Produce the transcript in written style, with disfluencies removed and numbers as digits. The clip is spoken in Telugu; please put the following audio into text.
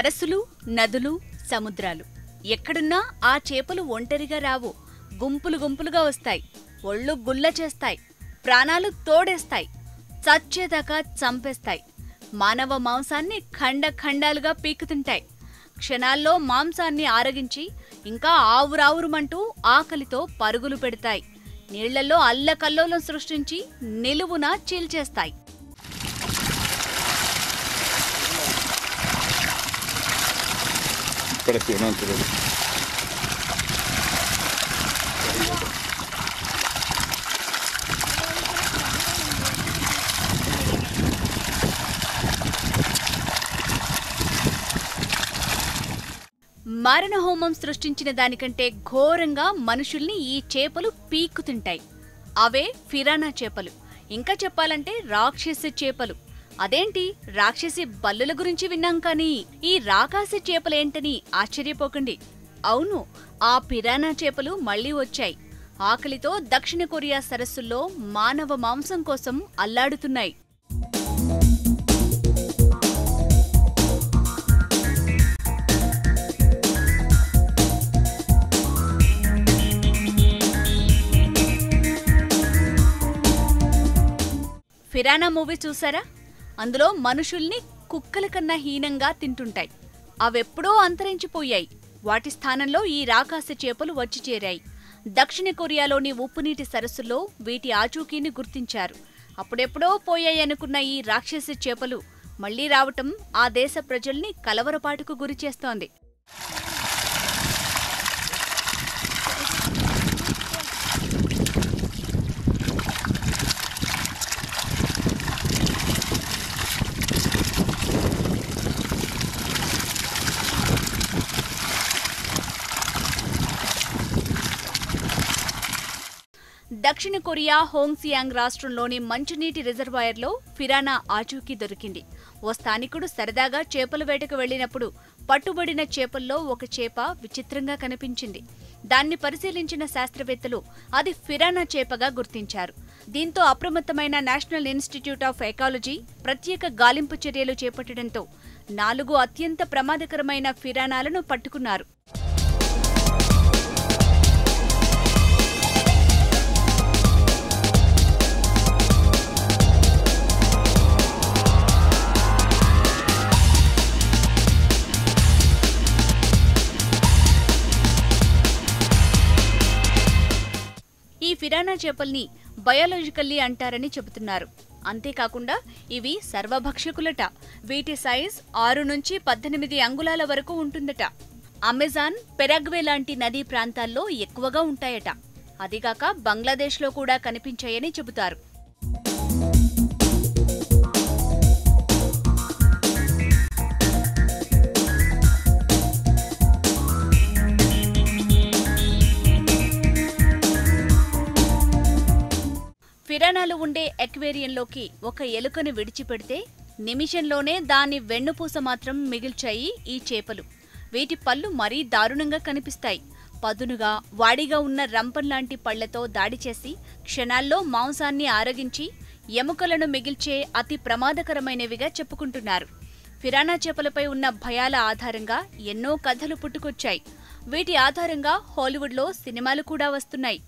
సరస్సులు, నదులు, సముద్రాలు ఎక్కడున్నా ఆ చేపలు ఒంటరిగా రావు. గుంపులు గుంపులుగా వస్తాయి. ఒళ్ళు గుల్ల చేస్తాయి. ప్రాణాలు తోడేస్తాయి. చచ్చేదాకా చంపేస్తాయి. మానవ మాంసాన్ని ఖండాలుగా పీకుతుంటాయి. క్షణాల్లో మాంసాన్ని ఆరగించి ఇంకా ఆవురావురుమంటూ ఆకలితో పరుగులు పెడతాయి. నీళ్లలో అల్లకల్లోలం సృష్టించి నిలువున చీల్చేస్తాయి. మారణహోమం సృష్టించిన దానికంటే ఘోరంగా మనుషుల్ని ఈ చేపలు పీక్కుతుంటాయి. అవే ఫిరానా చేపలు. ఇంకా చెప్పాలంటే రాక్షసి చేపలు. అదేంటి, రాక్షసి బల్లుల గురించి విన్నాం కానీ ఈ రాకాసి చేపలేంటని ఆశ్చర్యపోకండి. అవును, ఆ పిరానా చేపలు మళ్లీ వచ్చాయి. ఆకలితో దక్షిణ కొరియా సరస్సుల్లో మానవ మాంసం కోసం అల్లాడుతున్నాయి. ఫిరానా మూవీ చూసారా? అందులో మనుషుల్ని కుక్కల కన్నా హీనంగా తింటుంటాయి. అవెప్పుడో అంతరించిపోయాయి. వాటి స్థానంలో ఈ రాకాసి చేపలు వచ్చి చేరాయి. దక్షిణ కొరియాలోని ఉప్పునీటి సరస్సుల్లో వీటి ఆచూకీని గుర్తించారు. అప్పుడెప్పుడో పోయాయనుకున్న ఈ రాక్షసి చేపలు మళ్లీ రావటం ఆ దేశ ప్రజల్ని కలవరపాటుకు గురిచేస్తోంది. దక్షిణ కొరియా హోంగ్సియాంగ్ రాష్ట్రంలోని మంచునీటి రిజర్వాయర్లో ఫిరానా ఆచూకీ దొరికింది. ఓ స్థానికుడు సరదాగా చేపల వేటకు వెళ్లినప్పుడు పట్టుబడిన చేపల్లో ఒక చేప విచిత్రంగా కనిపించింది. దాన్ని పరిశీలించిన శాస్త్రవేత్తలు అది ఫిరానా చేపగా గుర్తించారు. దీంతో అప్రమత్తమైన నేషనల్ ఇన్స్టిట్యూట్ ఆఫ్ ఎకాలజీ ప్రత్యేక గాలింపు చర్యలు చేపట్టడంతో 4 అత్యంత ప్రమాదకరమైన ఫిరానాలను పట్టుకున్నారు. ఈ ఫిరానా చేపల్ని బయాలజికల్లీ అంటారని చెబుతున్నారు. అంతేకాకుండా ఇవి సర్వభక్షకులట. వీటి సైజ్ 6 నుంచి 18 అంగుళాల వరకు ఉంటుందట. అమెజాన్, పెరాగ్వే లాంటి నదీ ప్రాంతాల్లో ఎక్కువగా ఉంటాయట. అదిగాక బంగ్లాదేశ్లో కూడా కనిపించాయని చెబుతారు. ఫిరానాలు ఉండే ఎక్వేరియంలోకి ఒక ఎలుకను విడిచిపెడితే నిమిషంలోనే దాని వెన్నుపూస మాత్రం మిగిల్చాయి ఈ చేపలు. వీటి పళ్ళు మరీ దారుణంగా కనిపిస్తాయి. పదునుగా, వాడిగా ఉన్న రంపంలాంటి పళ్లతో దాడి చేసి క్షణాల్లో మాంసాన్ని ఆరగించి ఎముకలను మిగిల్చే అతి ప్రమాదకరమైనవిగా చెప్పుకుంటున్నారు. ఫిరానా చేపలపై ఉన్న భయాల ఆధారంగా ఎన్నో కథలు పుట్టుకొచ్చాయి. వీటి ఆధారంగా హాలీవుడ్లో సినిమాలు కూడా వస్తున్నాయి.